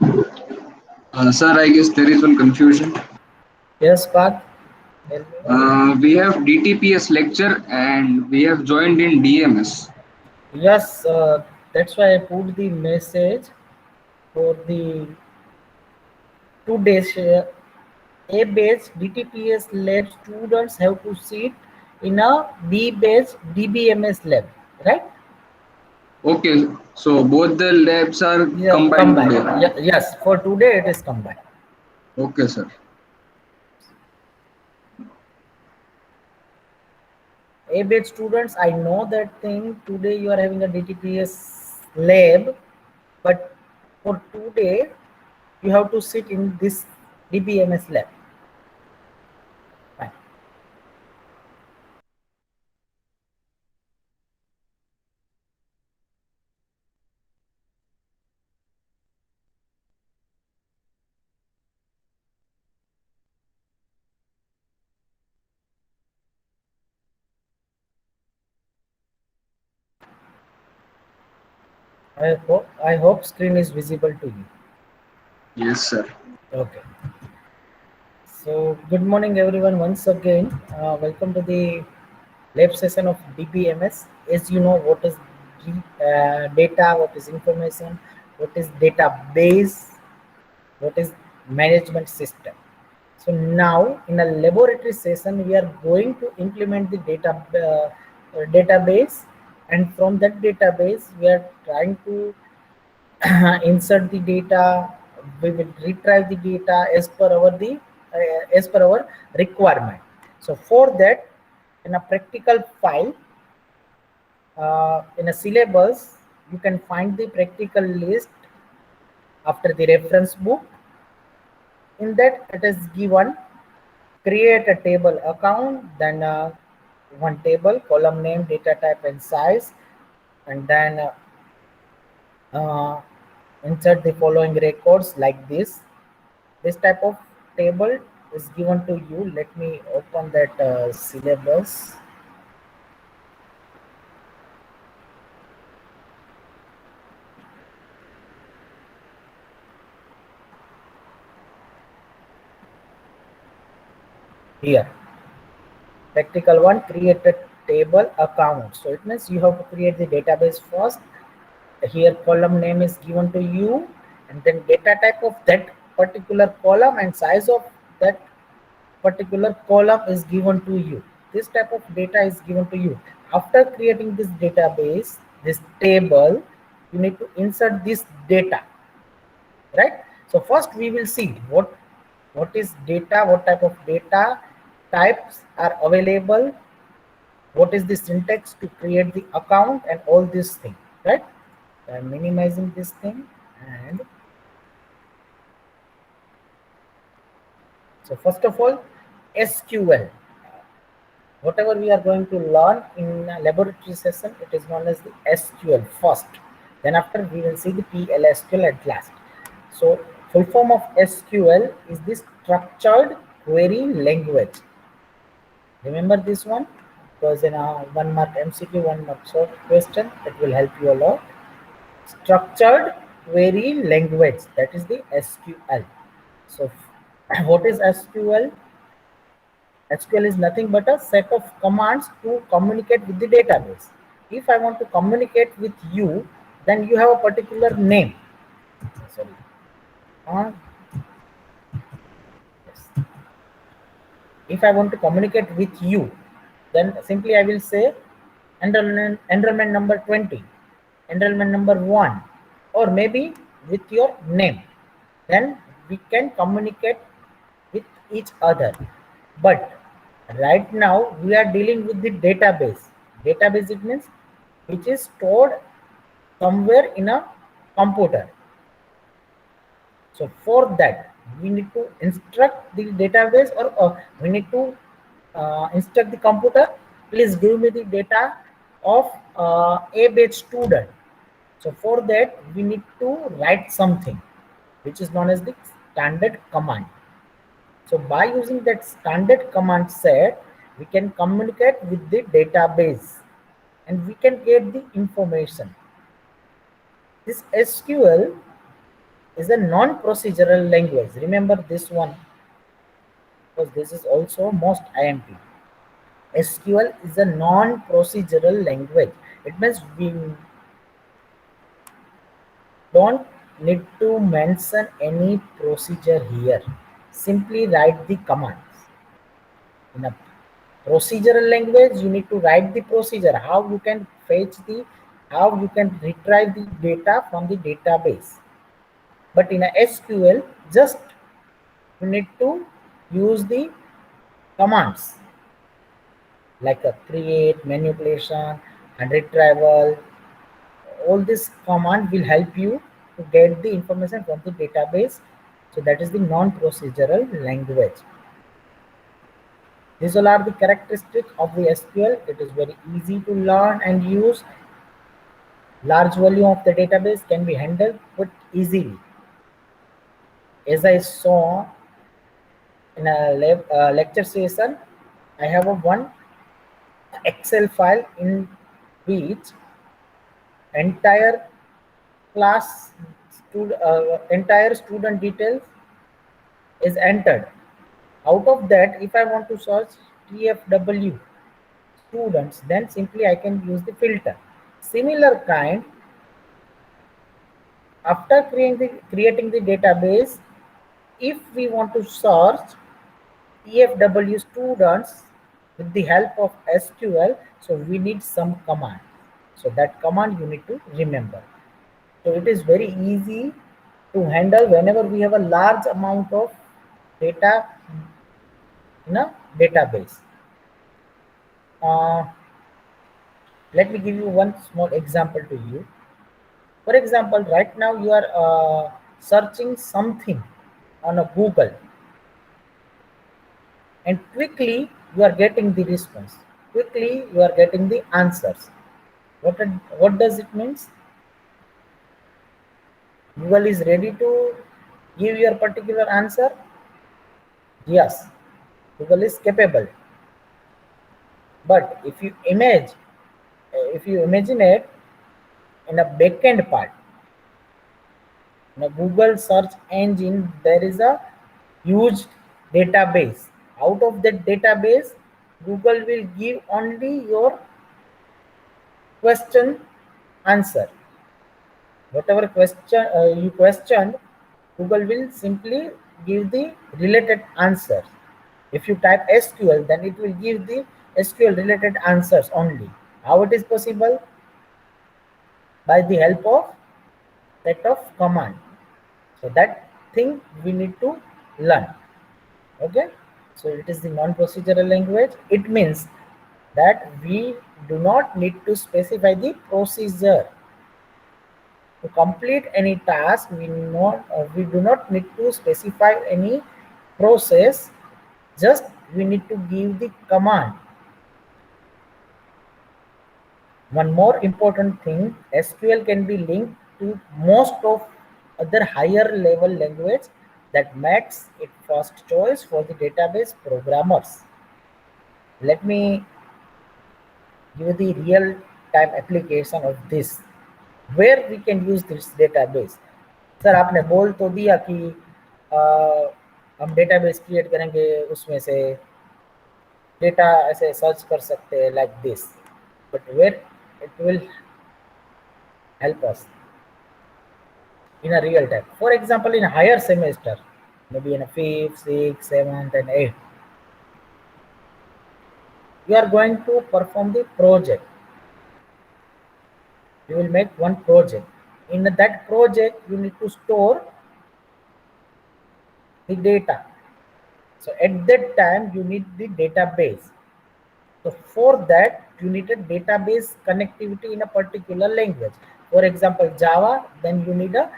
Sir, I guess there is one confusion. Yes, Parth. Tell me. We have DTPS lecture and we have joined in DMS. Yes, that's why I put the message for the 2 days. A-based DTPS lab students have to sit in a B-based DBMS lab, right? Okay, so both the labs are Yeah, combined combined. today. Yes, for today it is combined. Okay, sir. A-based students, I know that thing. Today you are having a DTPS lab, but for today you have to sit in this DBMS lab. Fine. I hope screen is visible to you. Yes, sir. Okay. So good morning everyone once again. Welcome to the lab session of DBMS. As you know, what is data, what is information, what is database, what is management system. So now in a laboratory session, we are going to implement the database, and from that database, we are trying to insert the data. We will retrieve the data as per our requirement. So for that, in a practical file, in a syllabus, you can find the practical list after the reference book. In that, it is given create a table account, then one table, column name, data type, and size, and then uh, insert the following records like this. This type of table is given to you. Let me open that syllabus. Here, practical one, create a table account. So it means you have to create the database first. Here column name is given to you, and then data type of that particular column and size of that particular column is given to you. This type of data is given to you. After creating this database, this table, you need to insert this data, right? So first we will see what is data, what type of data types are available, what is the syntax to create the account, and all these things, right? I'm minimizing this thing. And so first of all, SQL, whatever we are going to learn in a laboratory session, it is known as the SQL first. Then after we will see the PLSQL at last. So full form of SQL is the structured query language. Remember this one, because in a 1 mark MCQ, 1 mark short question, it will help you a lot. Structured query language, that is the SQL. So what is SQL? SQL is nothing but a set of commands to communicate with the database. If I want to communicate with you, then you have a particular name. Sorry. Uh, yes. If I want to communicate with you, then simply I will say enrollment number 20, enrollment number 1, or maybe with your name. Then we can communicate with each other. But right now we are dealing with the database. Database, it means which is stored somewhere in a computer. So for that, we need to instruct the database, or we need to instruct the computer. Please give me the data of A-based student. So for that, we need to write something which is known as the standard command. So by using that standard command set, we can communicate with the database and we can get the information. This SQL is a non-procedural language. Remember this one, because this is also most IMP. SQL is a non-procedural language. It means we don't need to mention any procedure here. Simply write the commands. In a procedural language, you need to write the procedure, how you can fetch the, how you can retrieve the data from the database. But in a SQL, just you need to use the commands like a create, manipulation, and retrieval. All this command will help you to get the information from the database. So that is the non-procedural language. These all are the characteristics of the SQL. It is very easy to learn and use. Large volume of the database can be handled but easily. As I saw in a lecture session, I have a one Excel file in which entire class entire student details is entered. Out of that, if I want to search TFW students, then simply I can use the filter. Similar kind, after creating the database, if we want to search TFW students with the help of SQL, so we need some command. So that command you need to remember. So it is very easy to handle whenever we have a large amount of data in a database. Let me give you one small example to you. For example, right now you are searching something on a Google, and quickly you are getting the response. Quickly you are getting the answers. What does it means? Google is ready to give your particular answer. Yes, Google is capable. But if you imagine it in a backend part, in a Google search engine, there is a huge database. Out of that database, Google will give only your question answer. Whatever question you questioned, Google will simply give the related answers. If you type SQL, then it will give the SQL related answers only. How it is possible? By the help of set of command. So that thing we need to learn. Okay. So it is the non-procedural language. It means that we do not need to specify the procedure. To complete any task, we do not need to specify any process. Just we need to give the command. One more important thing, SQL can be linked to most of other higher level language that makes it first choice for the database programmers. Let me give the real time application of this, where we can use this database. Sir आपने बोल तो दिया कि हम database create करेंगे, उसमें से data ऐसे सर्च कर सकते हैं like this, but where it will help us in a real time. For example, in a higher semester, maybe in a 5th, 6th, 7th, and 8th, you are going to perform the project. You will make one project. In that project, you need to store the data. So at that time, you need the database. So for that, you need a database connectivity in a particular language. For example, Java, then you need a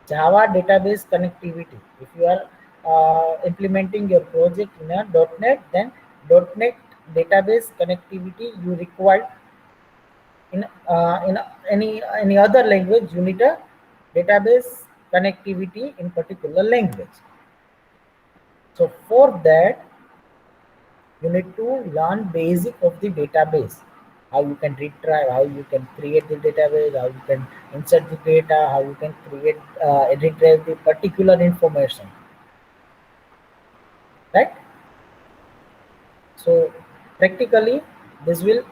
Java database connectivity. If you are implementing your project in a .NET, then .NET database connectivity you require. In any other language, you need a database connectivity in particular language. So for that, you need to learn basic of the database. how you can retrieve, how you can create the database, how you can insert the data, how you can create retrieve the particular information, right? So practically this will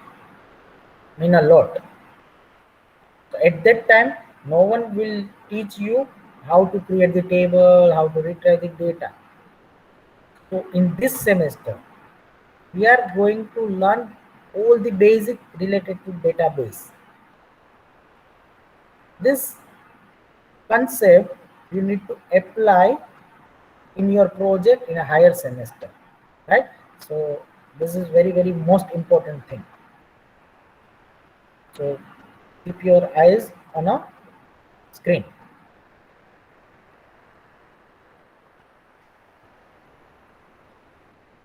mean a lot. So at that time, no one will teach you how to create the table, how to retrieve the data. So in this semester, we are going to learn all the basic related to database. This concept you need to apply in your project in a higher semester, right? So this is very most important thing. So keep your eyes on a screen.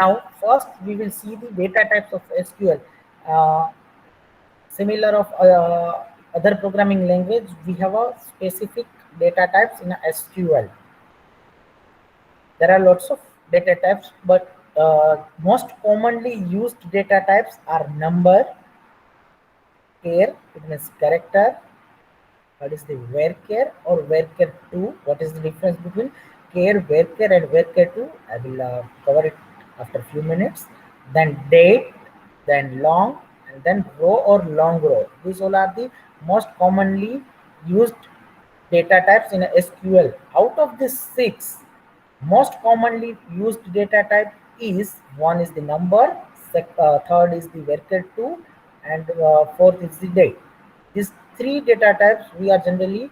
Now first we will see the data types of SQL. uh, Similar of other programming language, we have a specific data types in a SQL. There are lots of data types, but most commonly used data types are number, char, it means character. What is the varchar or varchar2? What is the difference between char, varchar, and varchar2? I will cover it after a few minutes. Then date, then long, and then row or long row. These all are the most commonly used data types in a SQL. Out of these six, most commonly used data type is one is the number, third is the varchar2, and fourth is the date. These three data types we are generally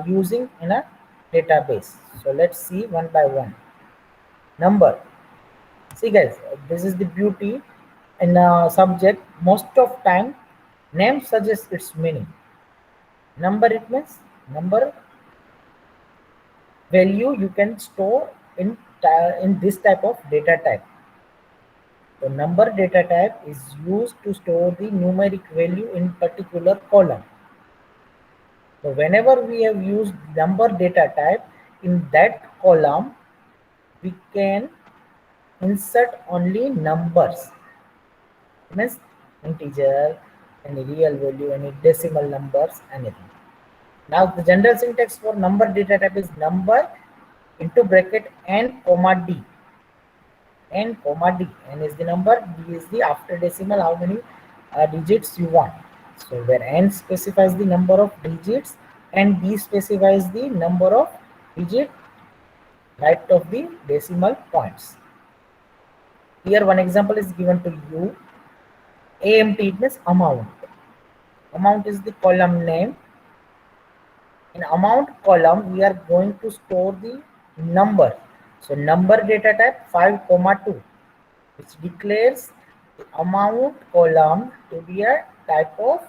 using in a database. So let's see one by one. Number. See guys, this is the beauty in a subject. Most of time, name suggests its meaning. Number, it means number value you can store in this type of data type. So number data type is used to store the numeric value in particular column. So whenever we have used number data type in that column, we can insert only numbers. It means integer, any real value, any decimal numbers, anything. Now the general syntax for number data type is number into bracket n comma d. N comma d. N is the number, d is the after decimal, how many digits you want. So where n specifies the number of digits and d specifies the number of digit right of the decimal points. Here one example is given to you. AMT, it means amount. Amount is the column name. In amount column, we are going to store the number. So number data type 5, 2, which declares the amount column to be a type of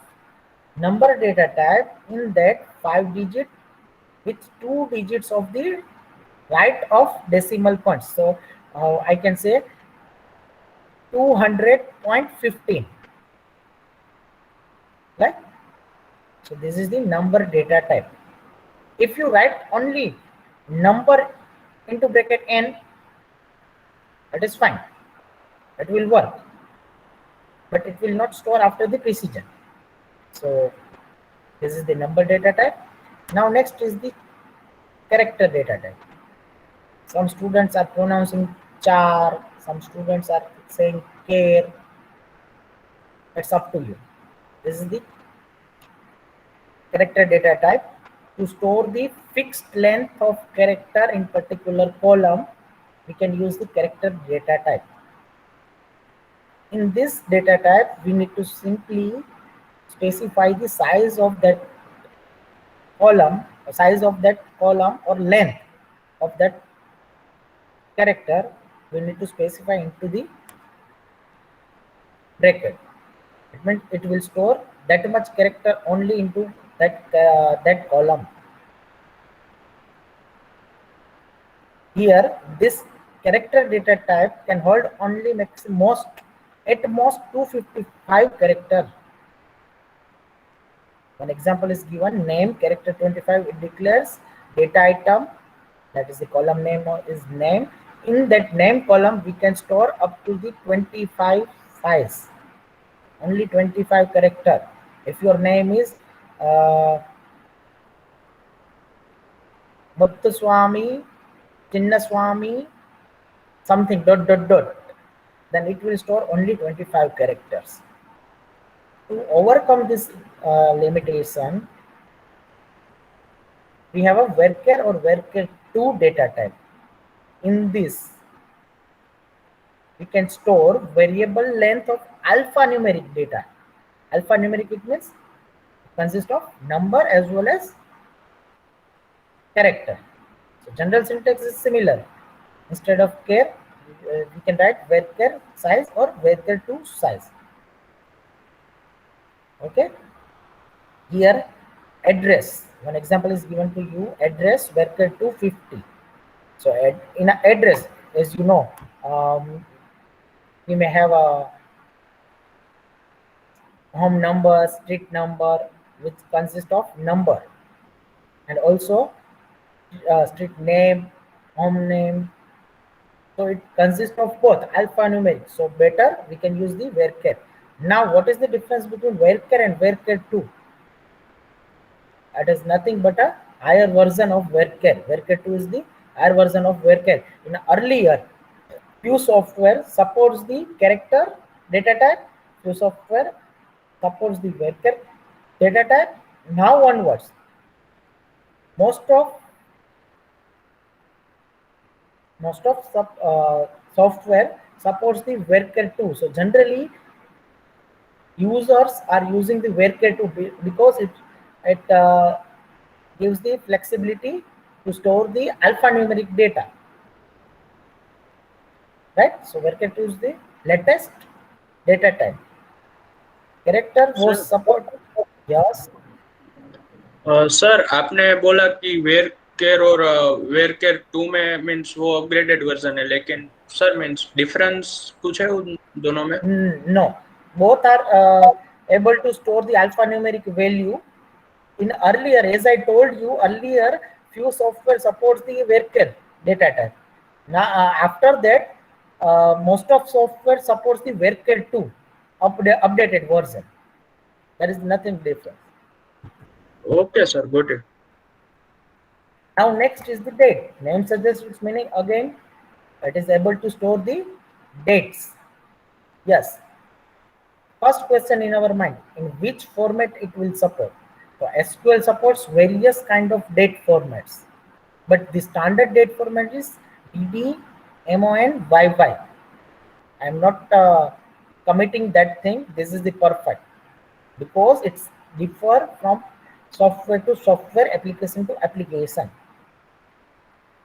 number data type, in that 5 digit with 2 digits of the right of decimal points. So I can say 200.15, right? So this is the number data type. If you write only number into bracket n, that is fine, that will work, but it will not store after the precision. So this is the number data type. Now next is the character data type. Some students are pronouncing char, some students are saying care. It's up to you. This is the character data type. To store the fixed length of character in particular column, we can use the character data type. In this data type, we need to simply specify the size of that column, or length of that character. We need to specify into the bracket. It means it will store that much character only into that column. Here, this character data type can hold only at most 255 characters. One example is given: name character 25. It declares data item, that is the column name is name. In that name column, we can store up to the 25 files. only 25 character. If your name is Muthuswami, Chinnaswami, something dot dot dot, then it will store only 25 characters. To overcome this limitation, we have a varchar or varchar2 data type. In this, we can store variable length of alphanumeric data. Alphanumeric, it means consists of number as well as character. So general syntax is similar. Instead of char, we can write varchar size or varchar2 size. Okay. Here, address. One example is given to you. Address varchar2 50. So in an address, as you know, we may have a home number, street number, which consists of number, and also street name, home name. So it consists of both alphanumeric. So better we can use the varchar. Now, what is the difference between varchar and varchar2? It is nothing but a higher version of varchar. Varchar2 is the higher version of varchar. In earlier, few software supports the character data type, few software supports the varchar data type. Now onwards, most of software supports the varchar2. So generally, users are using the varchar2 because it gives the flexibility to store the alphanumeric data. Right? So varchar2 is the latest data type. Character was sir support. Yes. Sir आपने बोला कि where care और where care 2 में means वो upgraded version है, लेकिन sir means difference कुछ है उन दोनों में? No, both are able to store the alphanumeric value. In earlier, as I told you earlier, few software supports the varchar data type. Now after that, most of software supports the varchar2 updated version. There is nothing different. Okay, sir, got it. Now next is the date. Name suggests its meaning again. It is able to store the dates. Yes. First question in our mind, in which format it will support? So SQL supports various kind of date formats, but the standard date format is DD, MON, YY. I am not committing that thing. This is the perfect because it's differ from software to software, application to application.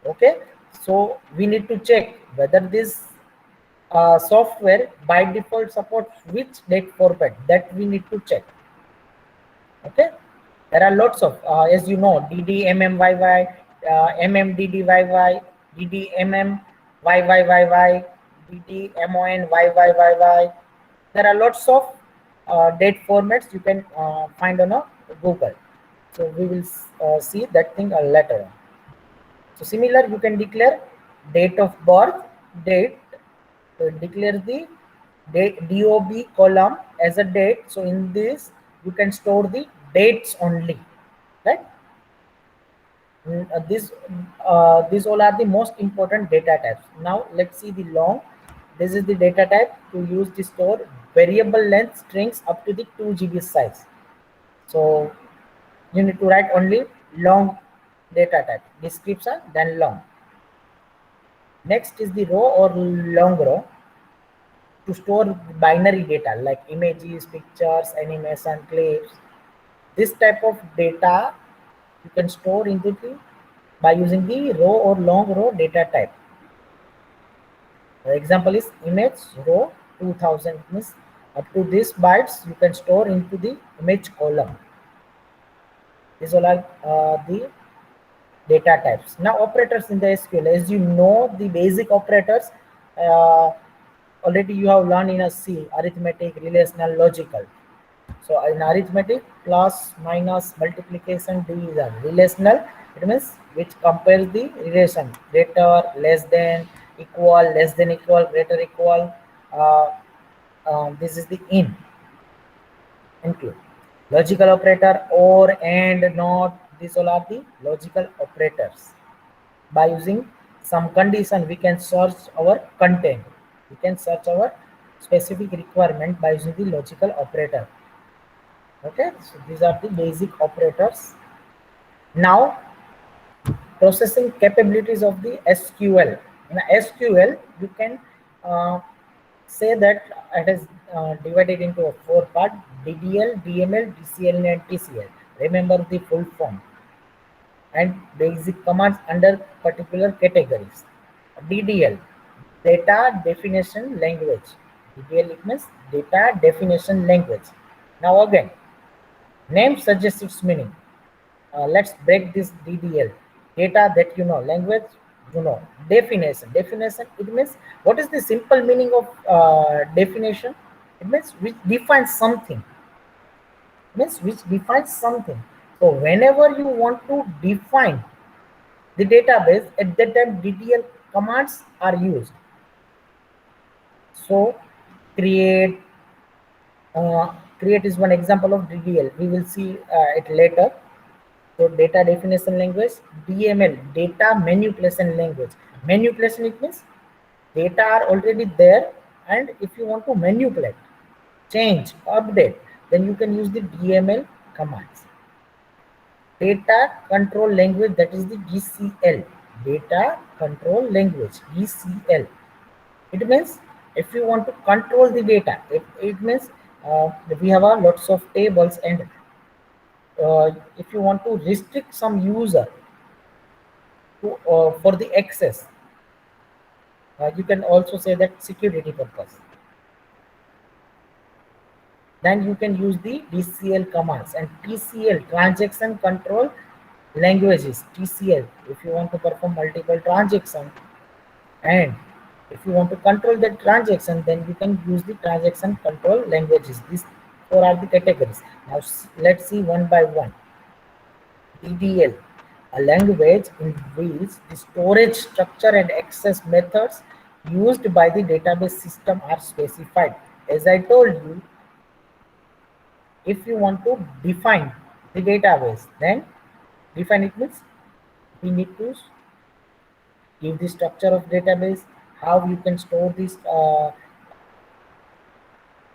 Okay, so we need to check whether this software by default supports which date format, that we need to check. Okay, there are lots of as you know, DDMMYY, MMDDYY, DDMMYYYY, DDMONYYYY. There are lots of date formats you can find on a Google. So we will see that thing later on. So similar, you can declare date of birth, date, declare the DOB column as a date. So in this, you can store the dates only, right? These all are the most important data types. Now let's see the long. This is the data type to use to store variable length strings up to the 2 GB size. So you need to write only long data type, description, then long. Next is the row or long row to store binary data like images, pictures, animation, clips. This type of data you can store into the by using the row or long row data type. The example is image row 2000, means up to this bytes you can store into the image column. These all are the data types. Now operators in the SQL, as you know, the basic operators already you have learned in a C: arithmetic, relational, logical. So in arithmetic, plus, minus, multiplication, division. Relational, it means which compares the relation: greater, less than, equal, less than equal, greater, equal. This is the in. include. Logical operator, or, and, not, these all are the logical operators. By using some condition, we can search our content. We can search our specific requirement by using the logical operator. Okay, so these are the basic operators. Now, processing capabilities of the SQL. In SQL, you can say that it is divided into a 4 part: DDL, DML, DCL, and TCL. Remember the full form. And basic commands under particular categories. DDL, data definition language. DDL, it means data definition language. Now again, name suggests its meaning. Let's break this DDL. Data that you know, language you know. Definition. Definition, it means what is the simple meaning of definition? It means which defines something. Means which defines something. So whenever you want to define the database, at that time DDL commands are used. So create create is one example of DDL. We will see it later. So data definition language. DML, data manipulation language. Manipulation, it means data are already there, and if you want to manipulate, change, update, then you can use the DML commands. Data control language, that is the DCL. Data control language, DCL. It means if you want to control the data, it means we have lots of tables, and if you want to restrict some user to, for the access, you can also say that security purpose. Then you can use the DCL commands. And TCL, transaction control languages. TCL, if you want to perform multiple transactions, and if you want to control the transaction, then you can use the transaction control languages. These 4 are the categories. Now let's see one by one. DDL, a language involves the storage structure and access methods used by the database system are specified. As I told you, if you want to define the database, then define, it means we need to give the structure of database, how you can store this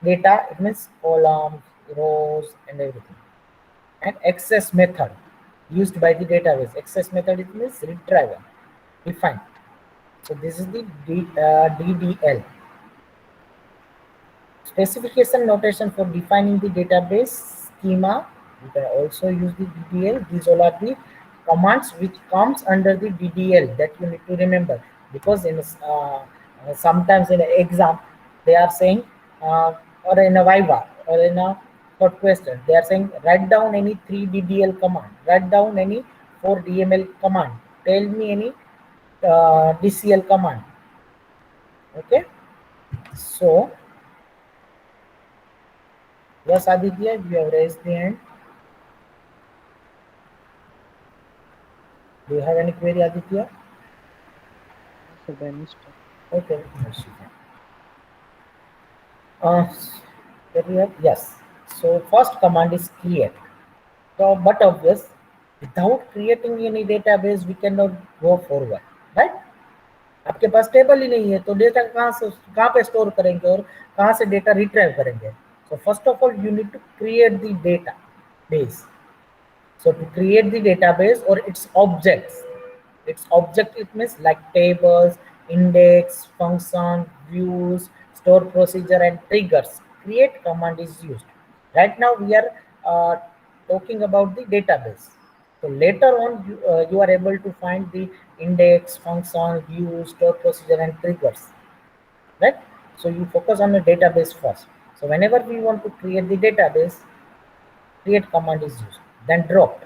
data, it means columns, rows, and everything. And access method used by the database. Access method, it means retrieval, define. So this is the DDL. Specification notation for defining the database schema. You can also use the DDL. These all are the commands which comes under the DDL that you need to remember, because in sometimes in an exam they are saying or in a Viva or in a short question they are saying write down any 3 DDL command, write down any 4 DML command, tell me any DCL command. Okay, so yes, Aditya, you have raised the hand. Do you have any query, Aditya? Okay, yes. So first command is create. So, but obvious, without creating any database, we cannot go forward, right? आपके पास table ही नहीं है तो data कहाँ पे store करेंगे और कहाँ से डेटा रिट्राइव करेंगे? So first of all, you need to create the database. So to create the database or its objects, it means like tables, index, function, views, store procedure, and triggers. Create command is used. Right now we are talking about the database. So later on you are able to find the index, function, views, store procedure, and triggers. Right? So you focus on the database first. So whenever we want to create the database, create command is used. Then drop.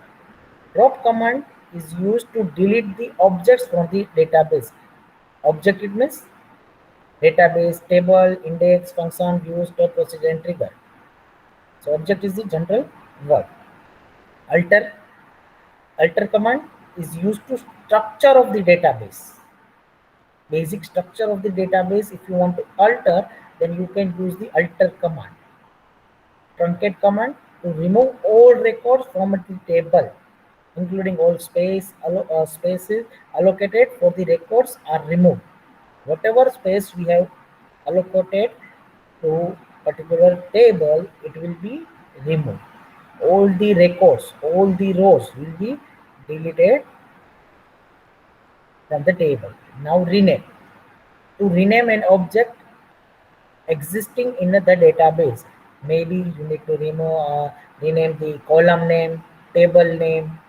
Drop command is used to delete the objects from the database. Object, it means database, table, index, function, view, store procedure, and trigger. So object is the general word. Alter command is used to structure of the database. Basic structure of the database. If you want to alter, then you can use the alter command. truncate command to remove all records from the table, including all spaces allocated for the records are removed. Whatever space we have allocated to particular table, it will be removed. All the records, all the rows will be deleted from the table. Now rename. To rename an object existing in the database, maybe you need to rename the column name, table name.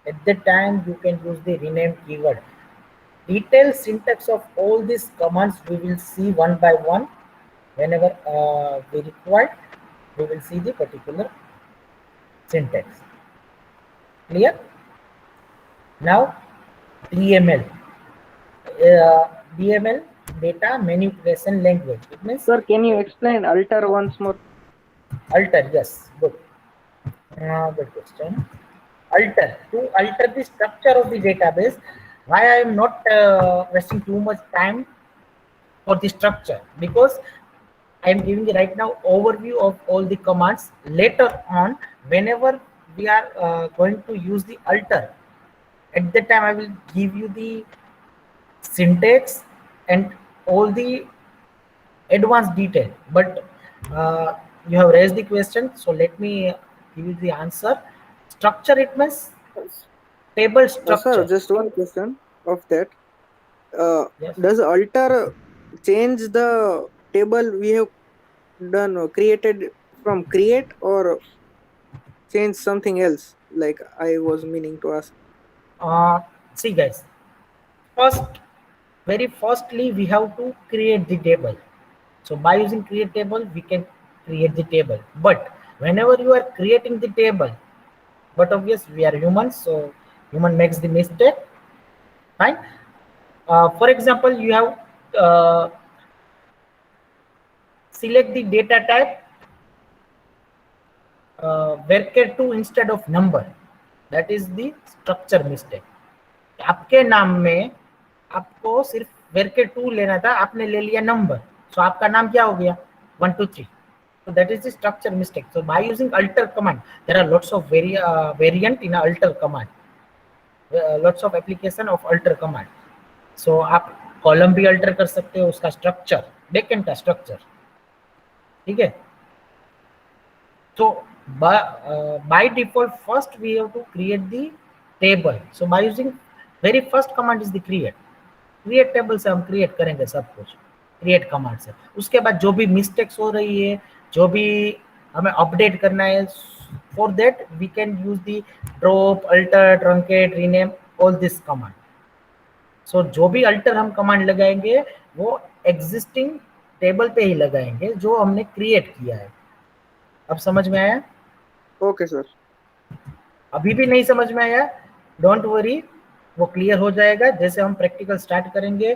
At that time, you can use the rename keyword. Detailed syntax of all these commands we will see one by one. Whenever we require, we will see the particular syntax. Clear? Now, DML. DML, data manipulation language. It means Sir, can you explain alter once more? alter. Yes, good. Good question. Alter, to alter the structure of the database. Why I am not wasting too much time for the structure? Because I am giving you right now overview of all the commands. Later on, whenever we are going to use the alter, at that time I will give you the syntax and all the advanced detail. But you have raised the question, so let me give you the answer. Structure, it means table structure. Sir, just one question of that. Yes. Does alter change the table we have done created from create, or change something else? Like I was meaning to ask. See guys, very firstly we have to create the table. So by using create table, we can create the table. But whenever you are creating the table, but obviously we are humans, so human makes the mistake. Fine. For example, you have select the data type varchar2 instead of number. That is the structure mistake. आपके नाम में आपको सिर्फ varchar2 लेना था, आपने ले लिया नंबर, सो आपका नाम क्या हो गया 1 2 3. So that is the structure mistake. So by using alter command, there are lots of variant in alter command, lots of application of alter command. So आप कॉलम भी अल्टर कर सकते हो, उसका स्ट्रक्चर, बैकएंड का स्ट्रक्चर. ठीक है. So by default, first we have to create the table. So by using very first command is the create. Create table से हम create करेंगे सब कुछ create command से. उसके बाद जो भी mistakes हो रही है, जो भी हमें अपडेट करना है, for that we can use the drop, alter, truncate, rename, all this command. So जो भी alter हम command लगाएंगे वो existing टेबल पे ही लगाएंगे जो हमने क्रिएट किया है. अब समझ में आया? Okay sir. अभी भी नहीं समझ में आया, डोंट वरी, वो क्लियर हो जाएगा जैसे हम प्रैक्टिकल स्टार्ट करेंगे.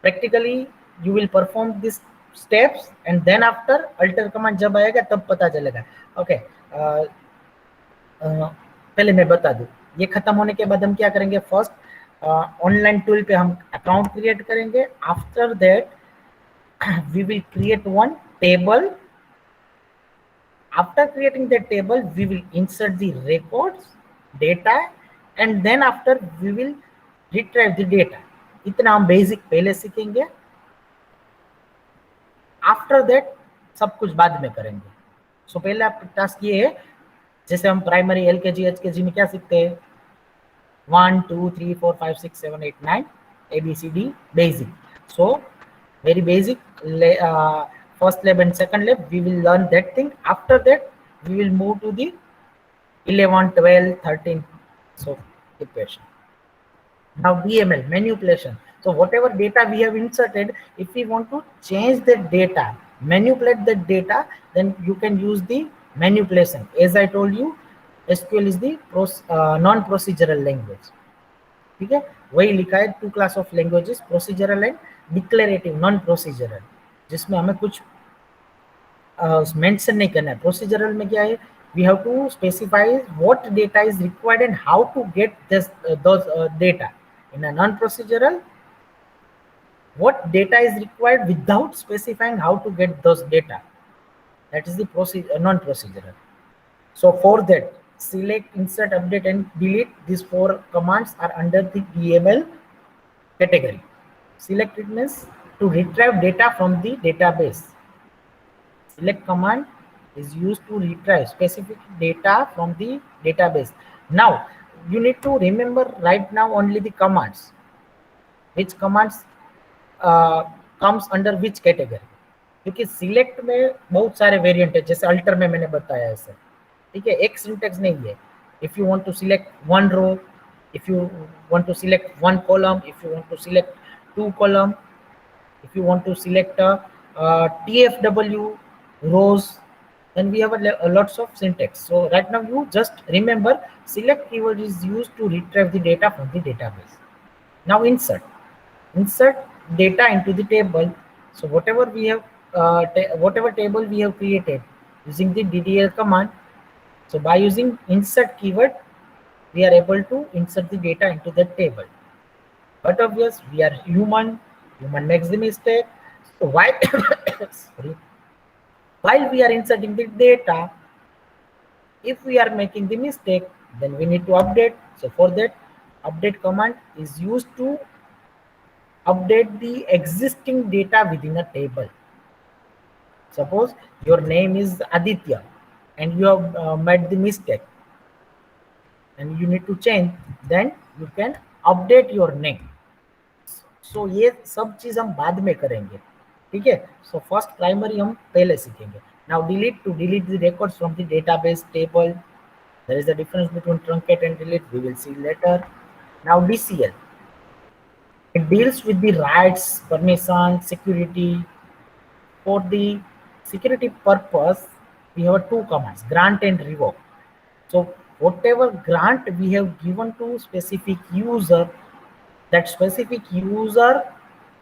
Practically you will perform this steps and then after alter command जब आएगा तब पता चलेगा. ओके, पहले मैं बता दूं, ये खत्म होने के बाद हम क्या करेंगे. फर्स्ट ऑनलाइन टूल पे हम अकाउंट क्रिएट करेंगे. After that we will create one table. After creating that table, we will insert the records, data, and then after we will retrieve the data. इतना हम बेसिक पहले सीखेंगे. After that सब कुछ बाद में करेंगे. सो पहले आपका टास्क ये है, जैसे हम प्राइमरी एलकेजी एचकेजी में क्या सीखते हैं 1 2 3 4 5 6 7 8 9 ABCD basic. So very basic. First lab and second lab we will learn that thing. After that we will move to the 11 12 13 so equation. Now DML, manipulation. So whatever data we have inserted, if we want to change that data, manipulate that data, then you can use the manipulation. As I told you, SQL is the non-procedural language. ठीक है, वही लिखा है 2 class of languages, procedural and declarative, non-procedural, जिसमें हमें कुछ mention नहीं करना है. प्रोसीजरल में क्या है, we have to specify what data is required and how to get this those data. In a non procedural, what data is required without specifying how to get those data, That is the procedure, non-procedural. So for that, select, insert, update, and delete. These 4 commands are under the DML category. Select it means to retrieve data from the database. Select command is used to retrieve specific data from the database. Now you need to remember right now only the commands. Which commands comes under which category, क्योंकि select में बहुत सारे variant है, जैसे alter में मैंने बताया है सर, ठीक है, एक सिंटेक्स नहीं है. If you want to select one row, if you want to select one column, if you want to select 2 column, if you want to select TFW rows, then we have a lots of syntax. So right now you just remember select keyword is used to retrieve the data from the database. Now insert data into the table. So whatever we have whatever table we have created using the DDL command, so by using insert keyword we are able to insert the data into that table. But obvious, we are human makes the mistake. So sorry, while we are inserting the data, if we are making the mistake, then we need to update. So for that, update command is used to update the existing data within a table. Suppose your name is Aditya and you have made the mistake and you need to change, then you can update your name. So ये सब चीज हम बाद में करेंगे, ठीक है. So first primary हम पहले सीखेंगे. Now delete, to delete the records from the database table. There is a difference between truncate and delete, we will see later. Now DCL, it deals with the rights, permission, security. For the security purpose, we have 2 commands, grant and revoke. So whatever grant we have given to specific user, that specific user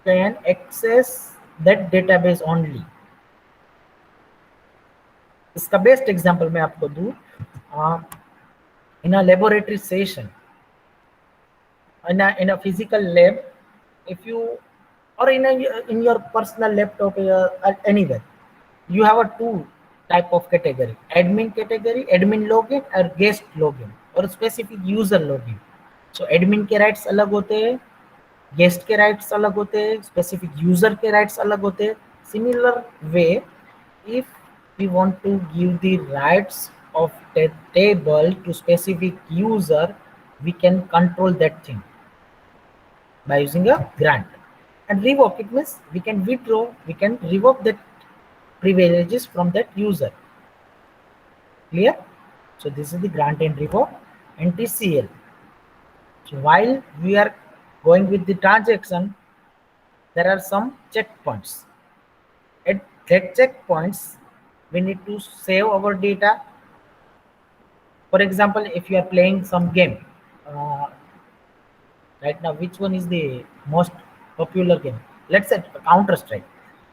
can access that database only. इसका best example मैं आपको दूं, in a laboratory session, in a physical lab, if you, or in your personal laptop anywhere, you have a 2 type of category, admin category, admin login और guest login और specific user login. So admin के rights अलग होते हैं, guest के rights अलग होते हैं, specific user के rights अलग होते हैं. Similar way, if we want to give the rights of the table to specific user, we can control that thing by using a grant. And revoke, it means we can withdraw, we can revoke that privileges from that user. Clear? So this is the grant and revoke. And TCL, so while we are going with the transaction, there are some checkpoints. At that checkpoints, we need to save our data. For example, if you are playing some game, right now, which one is the most popular game? Let's say Counter-Strike.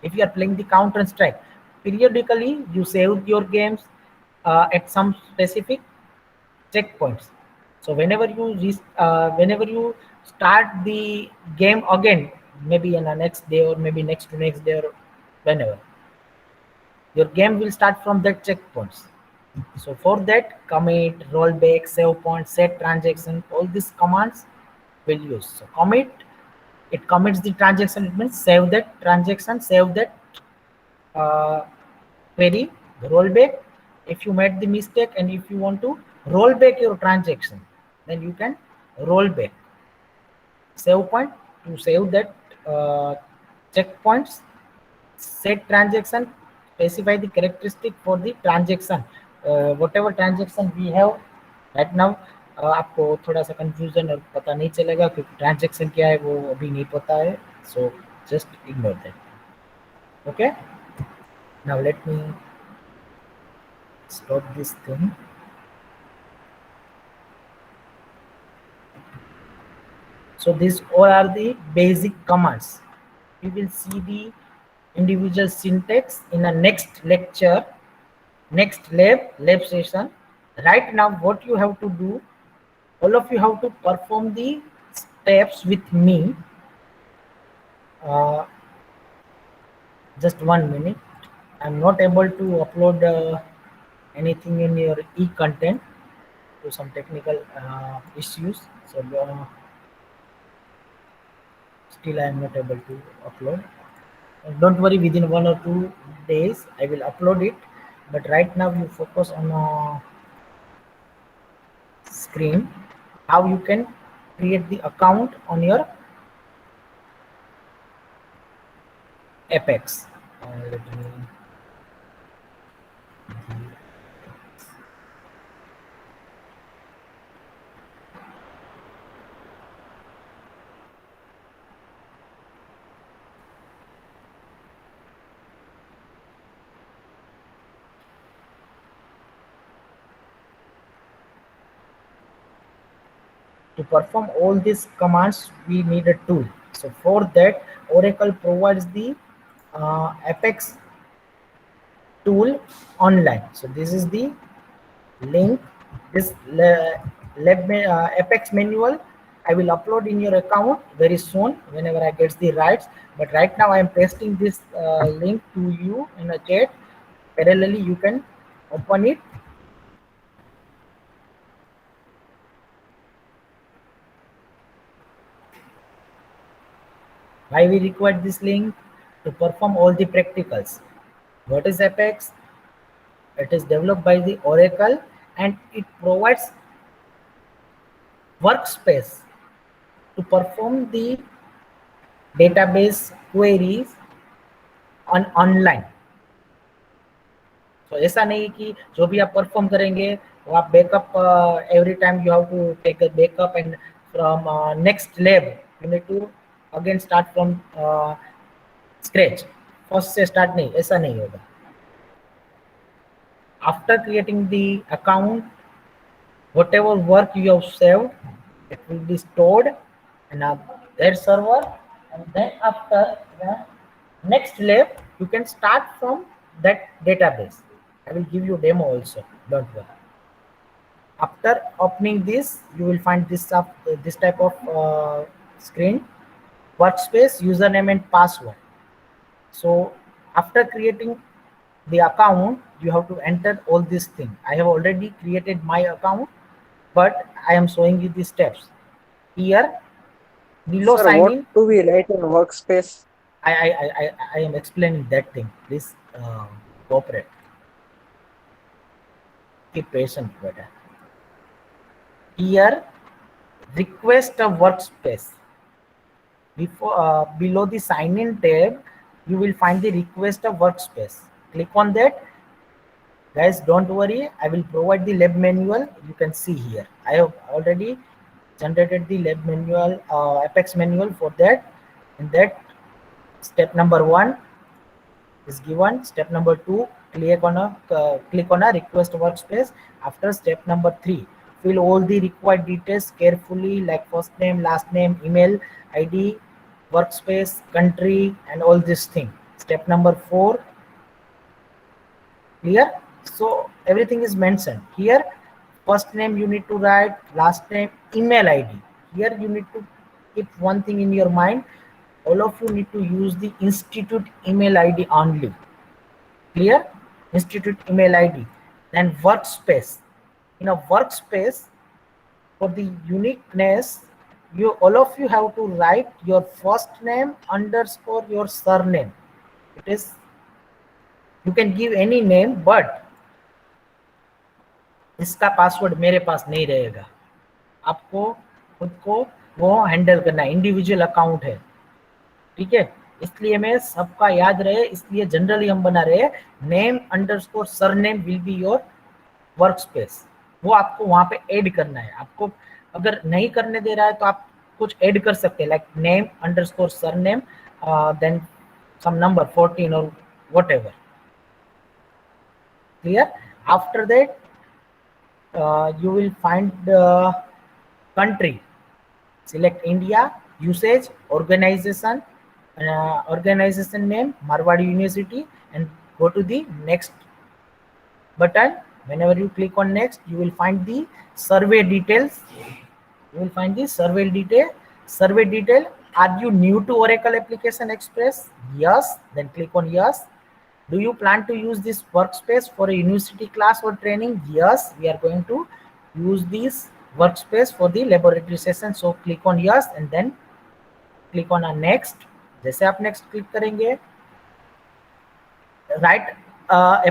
If you are playing the Counter-Strike, periodically you save your games at some specific checkpoints. So whenever you start the game again, maybe in the next day or maybe next to next day or whenever, your game will start from that checkpoints. So for that, commit, rollback, save point, set transaction, all these commands will use. So commit, it commits the transaction, it means save that transaction, save that query. Rollback, if you made the mistake and if you want to roll back your transaction, then you can roll back. Save point, to save that checkpoints. Set transaction, specify the characteristic for the transaction, whatever transaction we have right now. आपको थोड़ा सा confusion और पता नहीं चलेगा क्योंकि transaction क्या है वो अभी नहीं पता है, so just ignore that. Okay, now let me stop this thing. So these all are the basic commands. We will see the individual syntax in a next lecture, next lab session. Right now what you have to do, all of you have to perform the steps with me. Just 1 minute. I'm not able to upload anything in your e-content to some technical issues. So still I am not able to upload. Don't worry, within 1 or 2 days I will upload it. But right now you focus on screen how you can create the account on your Apex. Let me to perform all these commands we need a tool. So for that Oracle provides the Apex tool online. So this is the link, this Apex manual I will upload in your account very soon whenever I get the rights. But right now I am pasting this link to you in a chat. Parallelly you can open it. Why we require this link? To perform all the practicals. What is Apex? It is developed by the Oracle and it provides workspace to perform the database queries on online. तो ऐसा नहीं कि जो भी आप perform करेंगे वो आप backup every time you have to take a backup and from next lab you need to again start from scratch, first से स्टार्ट नहीं, ऐसा नहीं होगा. After creating the account, whatever work you have saved, it will be stored in their server, and then after the next lab, you can start from that database. I will give you demo also, don't worry. After opening this, you will find this type of screen, workspace, username and password. So after creating the account, you have to enter all these things. I have already created my account, but I am showing you the steps. Here, below Sir, sign what in, do we write in workspace? I am explaining that thing. Please cooperate. Keep patient, brother. Here, request a workspace. Below the sign in tab, you will find the request a workspace. Click on that. Guys, don't worry, I will provide the lab manual. You can see here I have already generated the lab manual, Apex manual for that. And that step number 1 is given. Step number 2, click on a request workspace. After step number 3, fill all the required details carefully, like first name, last name, email ID, workspace, country, and all this thing. Step number 4, clear? So everything is mentioned here. First name you need to write, last name, email ID. Here you need to keep one thing in your mind. All of you need to use the institute email ID only. Clear? Institute email ID. Then workspace. In a workspace, for the uniqueness, all of you have to write your first name underscore your surname. It is, you can give any name, but इसका password मेरे पास नहीं रहेगा. आपको खुद को वो handle करना है, इंडिविजुअल अकाउंट है, ठीक है. इसलिए मैं सबका याद रहे, इसलिए जनरली हम बना रहे हैं name underscore surname will be your workspace. वो आपको वहां पे ऐड करना है. आपको अगर नहीं करने दे रहा है तो आप कुछ ऐड कर सकते हैं, like name underscore surname then some number 14 और whatever. Clear? After that, you will find the country. Select India, usage, organization, organization name, Marwadi University, and go to the next button. Whenever you click on next, you will find the survey details. You will find the survey detail. Survey detail. Are you new to Oracle Application Express? Yes. Then click on yes. Do you plan to use this workspace for a university class or training? Yes, we are going to use this workspace for the laboratory session. So click on yes and then click on next. जैसे आप next click करेंगे, write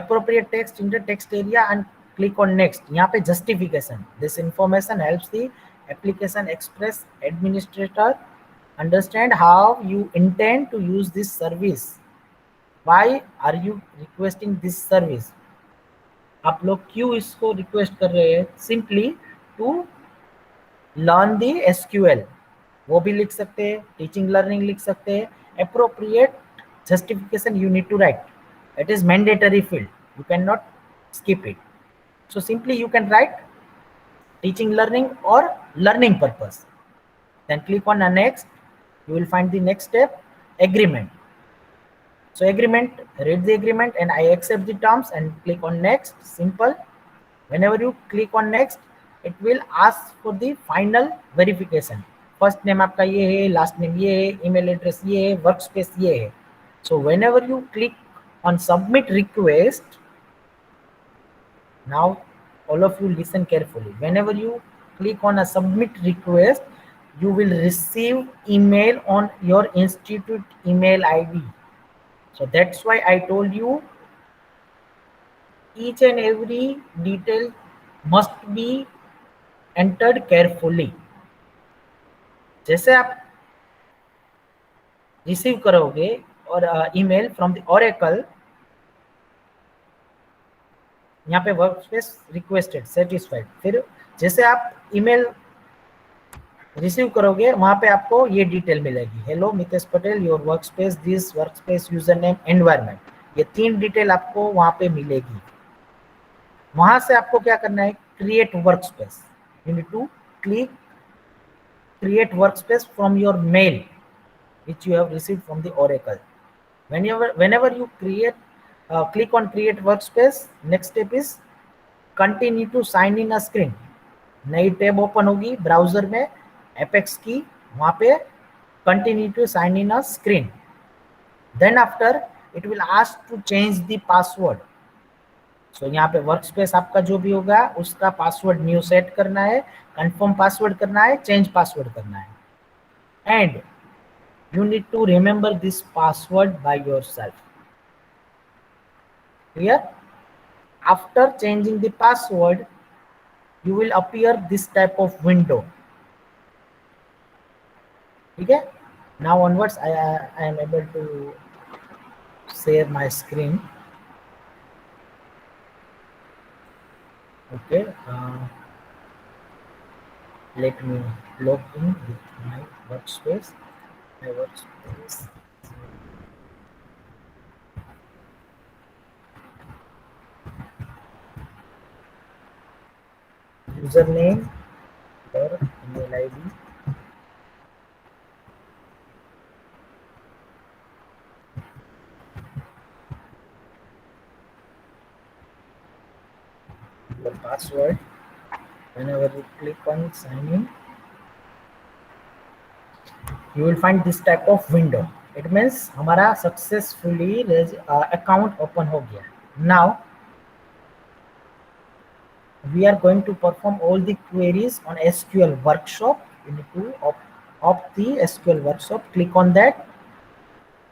appropriate text in the text area and click on next. यहाँ पे justification. This information helps the application express administrator understand how you intend to use this service. Why are you requesting this service? आप लोग क्यों इसको request कर रहे हैं? Simply to learn the SQL, वो भी लिख सकते हैं, टीचिंग लर्निंग लिख सकते हैं. Appropriate justification you need to write. It is mandatory field, you can not skip it. So simply you can write teaching learning or learning purpose. Then click on next. You will find the next step, agreement. So agreement, read the agreement and I accept the terms and click on next. Simple. Whenever you click on next, it will ask for the final verification. First name आपका ये है, last name ये है, email address ये है, workspace ये है. So whenever you click on submit request, now all of you listen carefully. Whenever you click on a submit request, you will receive email on your institute email ID. So that's why I told you each and every detail must be entered carefully. जैसे आप receive करोगे और email from the oracle, यहाँ पे workspace requested satisfied, फिर जैसे आप email receive करोगे वहां पे आपको ये डिटेल मिलेगी. Hello Mitesh Patel, your workspace, this workspace user name, environment, ये 3 डिटेल आपको वहां पे मिलेगी. वहां से आपको क्या करना है, create workspace. You need to click create workspace from your mail which you have received from the Oracle. Whenever you click on create workspace, next step is continue to sign in a screen. नई tab open होगी browser में, apex की, वहां पे continue to sign in a screen. Then after it will ask to change the password. So यहाँ पे workspace आपका जो भी होगा उसका पासवर्ड न्यू सेट करना है, कंफर्म पासवर्ड करना है, चेंज पासवर्ड करना है. And you need to remember this password by yourself. Clear? After changing the password you will appear this type of window. ठीक है? Now onwards I am able to share my screen. Okay, let me log in with my workspace. Username or email ID. The password. Whenever you click on sign in, you will find this type of window. It means हमारा successfully account open हो गया. Now we are going to perform all the queries on SQL workshop. You need to opt the SQL workshop. Click on that.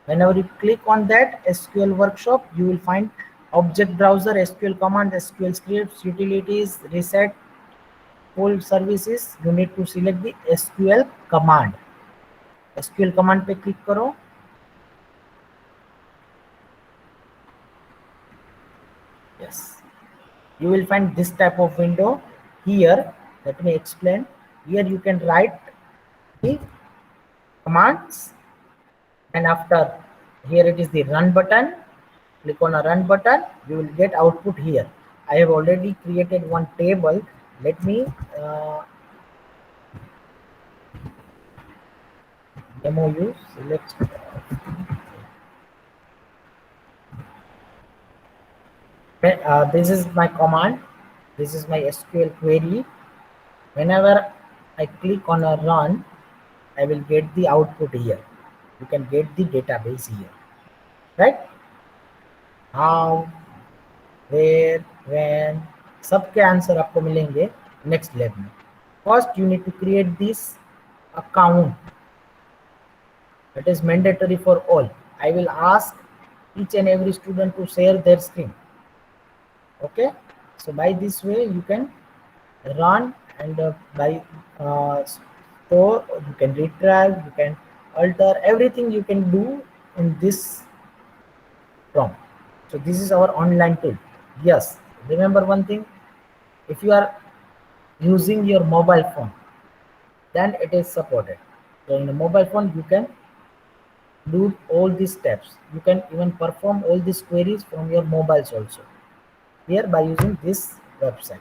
Whenever you click on that SQL workshop, you will find object browser, SQL command, SQL scripts, utilities, reset, full services. You need to select the SQL command. SQL command पे click करो. Yes, you will find this type of window here. Let me explain. Here you can write the commands, and after here it is the run button. Click on a run button, you will get output here. I have already created one table. Let me demo you. Select this is my command. This is my SQL query. Whenever I click on a run, I will get the output here. You can get the database here, right? How, where, when, सबके answer आपको मिलेंगे next lab में. First you need to create this account. It is mandatory for all. I will ask each and every student to share their screen. Okay, so by this way you can run, and by store you can retrieve, you can alter everything you can do in this prompt. So this is our online tool. Yes, remember one thing, if you are using your mobile phone, then it is supported. So in a mobile phone you can do all these steps. You can even perform all these queries from your mobiles also here by using this website.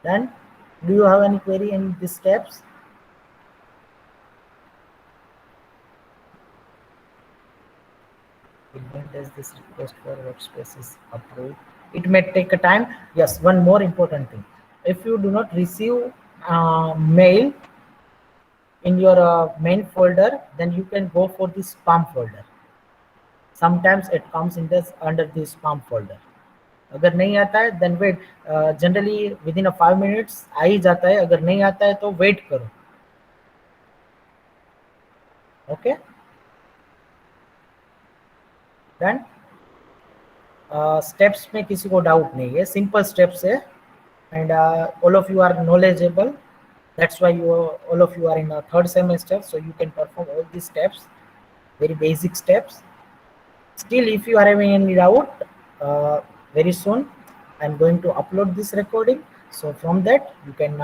Then do you have any query in these steps? When does this request for workspace is approved? It may take a time. Yes, one more important thing. If you do not receive mail in your main folder, then you can go for the spam folder. Sometimes it comes in this under the spam folder. अगर नहीं आता है then wait, generally within 5 minutes आ ही जाता है. अगर नहीं आता है तो वेट करो. ओके, देन स्टेप्स में किसी को डाउट नहीं है, सिंपल स्टेप्स है, and all of you are knowledgeable. That's why all of you are in a third semester, so you can perform all these steps, very basic steps. Still, if you are having any doubt, very soon I'm going to upload this recording, so from that you can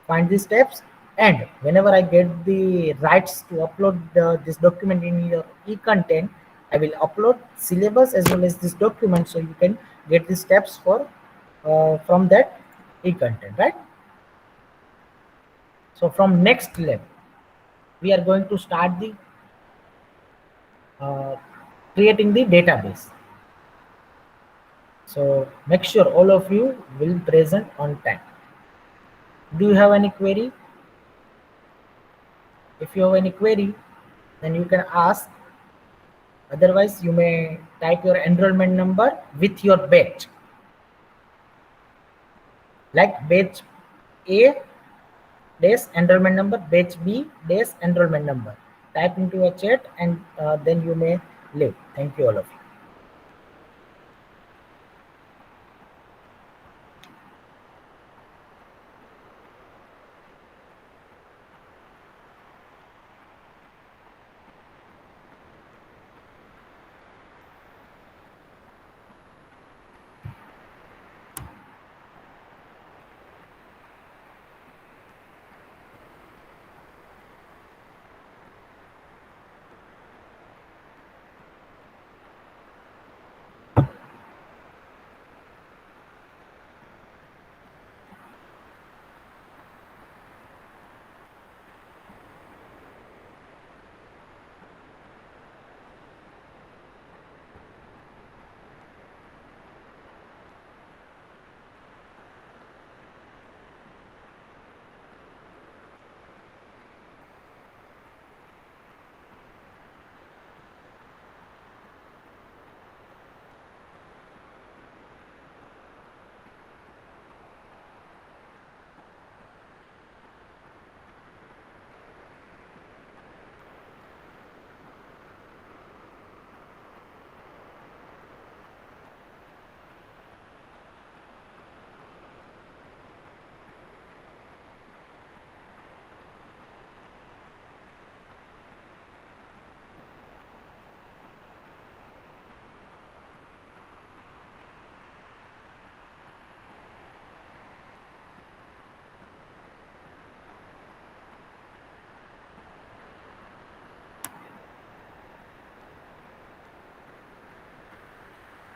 find these steps. And whenever I get the rights to upload this document in your e-content, I will upload syllabus as well as this document, so you can get the steps for from that e-content, right? So from next lab, we are going to start the creating the database. So make sure all of you will present on time. Do you have any query? If you have any query, then you can ask. Otherwise, you may type your enrollment number with your batch. Like batch A dash enrollment number, batch B dash enrollment number. Type into a chat, and then you may leave. Thank you all of you.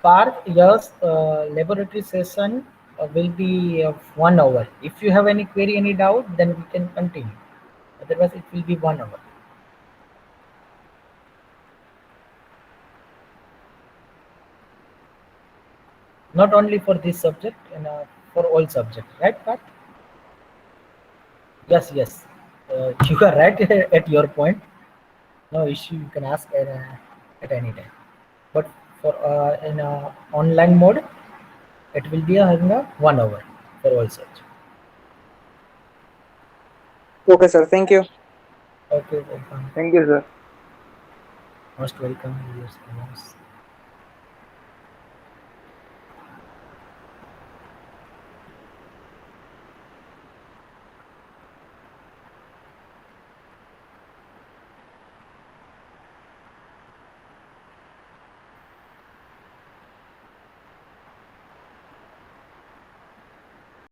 Parth, yes, laboratory session will be 1 hour. If you have any query, any doubt, then we can continue. Otherwise, it will be 1 hour. Not only for this subject, and for all subjects, right, Parth? Yes, yes. You are right at your point. No issue. You can ask at any time. But for in online mode, it will be having a 1 hour for all search. Okay, sir. Thank you. Okay, welcome. Thank you, sir. Most welcome. Yes.